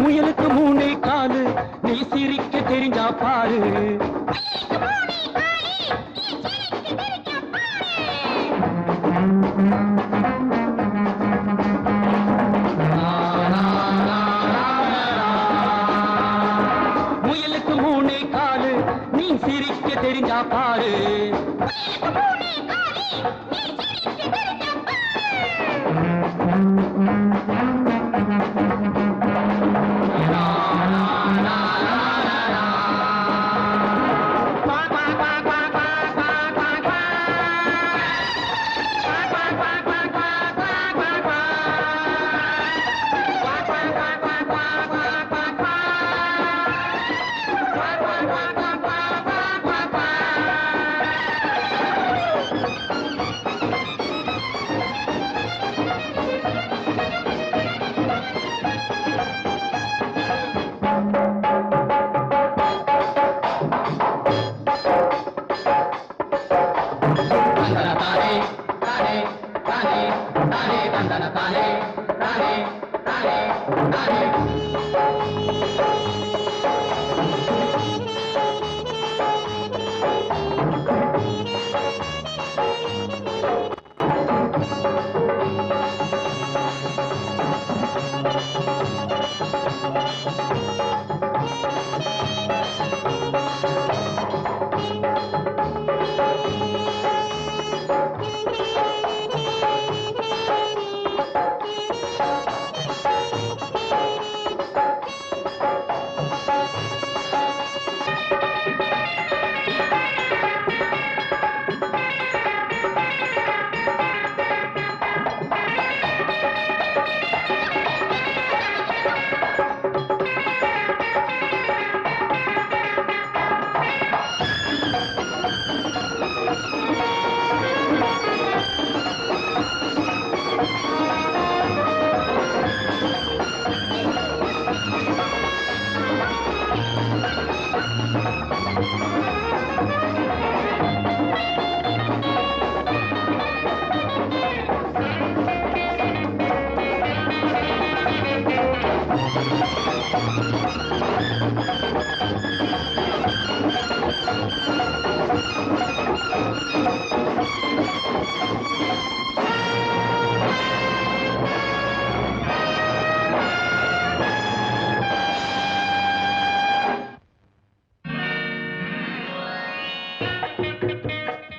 முயலுக்கு மூணே காலு, நீ சிரிக்க தெரிஞ்சா பாரு. முயலுக்கு மூணே காலு, நீ சிரிக்க தெரிஞ்சா பாரு.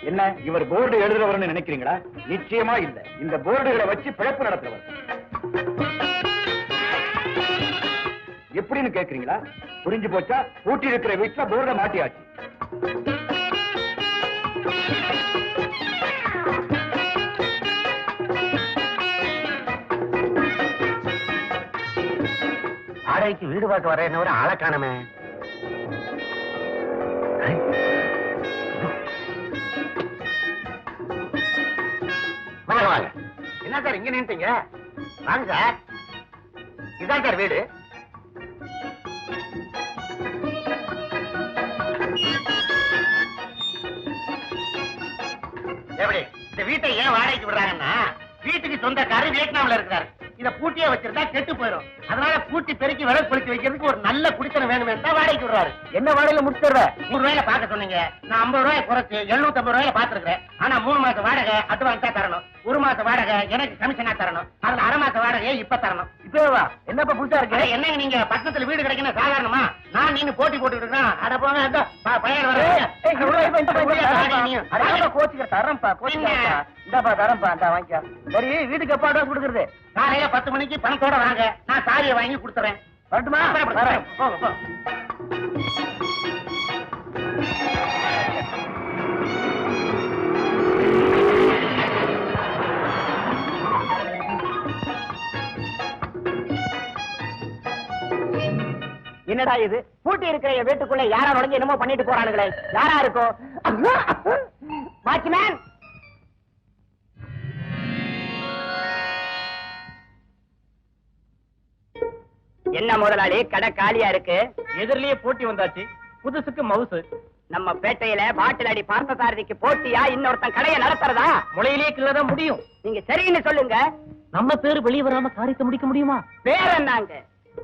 என்ன இவர் போர்டு எழுதுறவர்னு நினைக்கிறீங்களா? நிச்சயமா இல்ல. இந்த போர்டுகளை வச்சு பிழைப்பு நடத்துறவர். எப்படின்னு கேக்குறீங்களா? புரிஞ்சு போச்சா? பூட்டி இருக்கிற வீட்டுல போர்டை மாட்டியாச்சு. வாடகைக்கு வீடு பார்க்க வர என்ன ஆளை காணமே. வாங்க. என்ன சார் இங்க நின்றுட்டீங்க? வாங்க சார். இதான் சார் வீடு. எப்படி இந்த வீட்டை ஏன் வாடகைக்கு விடுறாங்கன்னா, வீட்டுக்கு சொந்தக்காரர் வியட்நாம்ல இருக்கிறாரு. இத பூட்டியே வச்சிருந்தா கெட்டு போயிடும். அதனால பூட்டி பெருக்கி விலை குளிச்சு வைக்கிறதுக்கு ஒரு நல்ல குடித்தனம் வேணுமே தான் வாடகைக்கு விடுறாரு. என்ன வாடகையில முடிச்சுடுற? 3 ரூபாயில பாக்க சொன்னீங்க. நான் 50 ரூபாய் குறைச்சு 750 ரூபாயில பாத்துருக்கேன். ஆனா 3 மாசம் வாடகை அட்வான்ஸா தரணும். 1 மாசம் வாடகை எனக்கு கமிஷனா தரணும். அதுல அரை மாசம் வாடகை இப்ப தரணும். இப்பவா? என்னப்பா புதுசா இருக்கு? என்னங்க நீங்க பட்டணத்துல வீடு கிடைக்கணும் சாதாரணமா? நான் நீங்க போட்டி போட்டுட்டு இருக்கேன். அட போங்க பையன் வர கோச்சிக்க தரம்பா. கோச்சிக்க இந்தாப்பா தரம்பா. இந்த வாங்கிக்க. சரி வீட்டுக்கு எப்ப அட்வான்ஸ் கொடுக்குறது? காலையில 10 மணிக்கு பணத்தோட வாங்க. நான் சாரியை வாங்கி கொடுத்துறேன். வரட்டுமா? போங்க போ. என்னடா இது? பூட்டி இருக்கிற வீட்டுக்குள்ள யாரா நுழைஞ்சு என்னமோ பண்ணிட்டு போறானுங்களே. யாரா இருக்கும்? வாட்ச்மேன், என்ன முதலாளி, கடை காலியா இருக்கு? எதிரிலேயே போட்டி வந்தாச்சு, புதுசுக்கு மவுசு. நம்ம பேட்டையில பாட்டில் அடி பார்த்தசாரதிக்கு போட்டியா இன்னொருத்தன் கடையை நடத்துறதா? முளையிலே கிள்ளதான் முடியும். நீங்க சரின்னு சொல்லுங்க. நம்ம பேரு வெளியே வராம காரியத்தை முடிக்க முடியுமா? பேர் என்னங்க?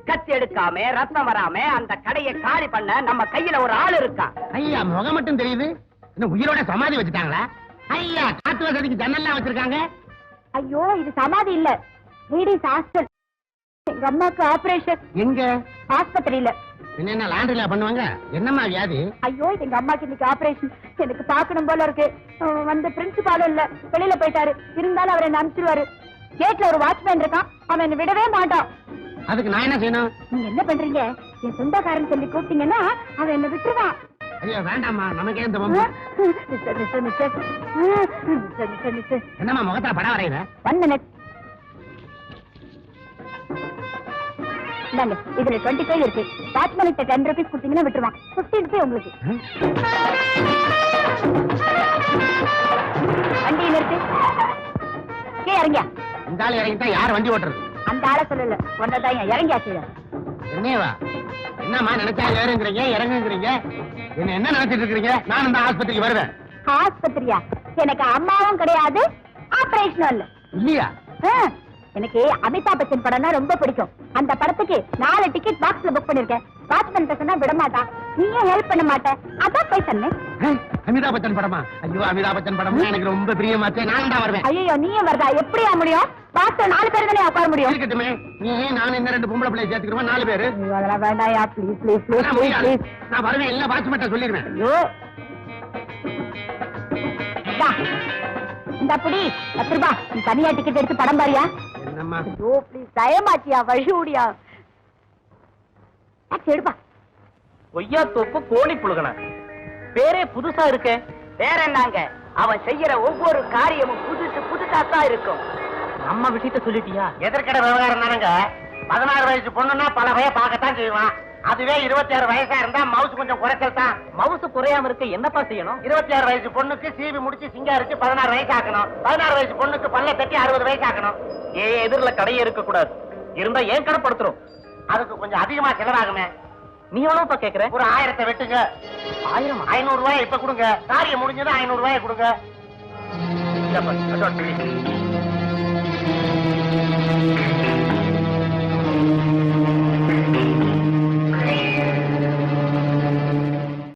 கத்தி எடுக்காம ரத்தம் வராம அந்த கடையை காலி பண்ண நம்ம கையில ஒரு ஆள் இருக்கா. ஐயா முகம் மட்டும் தெரியுது, இன்னும் உயிரோட சமாதி வச்சுட்டாங்களா? ஐயா காத்து வசதிக்கு ஜன்னல்லாம் வச்சிருக்காங்க. ஐயோ இது சமாதி இல்ல, லேடிஸ் ஹாஸ்டல். எங்க அம்மாக்கு ஆபரேஷன். எங்க? ஆஸ்பத்திரியில. என்ன லாண்டரில பண்ணுவாங்க? என்னம்மா வியாதி? ஐயோ இது எங்க அம்மாக்கு இன்னைக்கு ஆபரேஷன். எனக்கு பாக்கணும் போல இருக்கு. வந்து பிரின்சிபாலும் இல்ல, வெளியில போயிட்டாரு. இருந்தாலும் அவர் என்ன அனுப்பிச்சிருவாரு. கேட்ல ஒரு வாட்ச்மேன் இருக்கான், அவன் என்ன விடவே மாட்டான். அதுக்கு நான் என்ன செய்யணும்? நீங்க என்ன பண்றீங்க? என் சொந்தக்காரன் சொல்லி கூப்பிட்டீங்கன்னா அவன் என்ன விட்டுருவான். ஐயோ வேண்டாம்மா, நமக்கே இந்த வம்பு. Mister mister mister mister mister என்னம்மா முகத்துல படம் வரையிற? 1 minute. இந்தாங்க, இதுல 25 இருக்கு. வாட்ச்மேனுக்கு 10 rupees கொடுத்தீங்கன்னா விட்டுருவான். 15 ரூபாய் உங்களுக்கு. வண்டி நிறுத்து. கே இறங்கியா? இந்த ஆள் இறங்கிட்டா யார் வண்டி ஓட்டுறது? அந்த ஆளை சொல்லல, ஒன்னதான் இறங்கியாச்சு. என்னவா? என்னம்மா நினைச்சா ஏறுங்கிறீங்க இறங்குங்கிறீங்க? என்ன நினைச்சிட்டு இருக்கீங்க? நான் இந்த ஆஸ்பத்திரிக்கு வருவேன். ஆஸ்பத்திரியா? எனக்கு அம்மாவும் கிடையாது, ஆபரேஷனும் இல்ல. இல்லையா? எனக்கு அமிதாப் பச்சன் படம்னா ரொம்ப பிடிக்கும். அந்த படத்துக்கு 4 டிக்கெட் பாக்ஸ்ல புக் பண்ணிருக்கேன். வாட்ச்மேன் சொன்னா விட மாட்டான், நீயும் ஹெல்ப் பண்ண மாட்டேன், அதான் போய் சொன்னேன். அமிதாப் பச்சன் படமா? ஐயோ அமிதாப் பச்சன் படம்னா எனக்கு ரொம்ப பிரியமாச்சே, நான் தான் வருவேன். ஐயோ நீயும் வருதா? எப்படியா முடியும்? பாக்ஸ்ல 4 பேர் தானே உட்கார முடியும். இருக்கட்டுமே, நீ நான் இன்னும் 2 பொம்பளை பிள்ளைய சேர்த்துக்கிறோம், 4 பேரு. ஐயோ, அதெல்லாம் வேண்டாயா, please please please please please. நான் வருவேன், இல்ல வாட்ச்மேன் சொல்லிடுவேன். ஐயோ இந்த புடி 10 ரூபாய். நீ தனியா டிக்கெட் எடுத்து படம் பாரியா? என்னம்மா? ஐயோ ப்ளீஸ் தயமாச்சியா, வழி ஓடியா. டாக்ஸி எடுப்பா. கொய்யா தோப்பு கோழி புழுகன பேரே புதுசா இருக்கே. வேற என்னங்க, அவன் செய்யற ஒவ்வொரு காரியமும் புதுசு புதுசா தான் இருக்கும். நம்ம விஷயத்த சொல்லிட்டியா? எதிர்கடை விவகாரம் தானுங்க. 16 வயசு பொண்ணுன்னா பல வய பார்க்கத்தான் செய்வான். அதுவே 26 வயசா இருந்தா மவுசு கொஞ்சம் குறைச்சல் தான். மவுசு குறையாம இருக்க என்னப்பா செய்யணும்? 26 வயசு பொண்ணுக்கு சீவி முடிச்சு சிங்காரிச்சு 16 வயசு ஆக்கணும். 16 வயசு பொண்ணுக்கு பல்ல தட்டி 60 வயசு ஆக்கணும். எதிரில கடையே இருக்க கூடாது, இருந்தா ஏன் கடை படுத்துரும். அதுக்கு கொஞ்சம் அதிகமா செலவாகுமே. நீ எவ்வளவுப்பா கேக்குற? ஒரு 1000 வெட்டுங்க. 1000? 500 ரூபாய் இப்ப கொடுங்க. காரியம் முடிஞ்சது 500 ரூபாய் கொடுங்க. இந்தாப்பா, advance பிடி.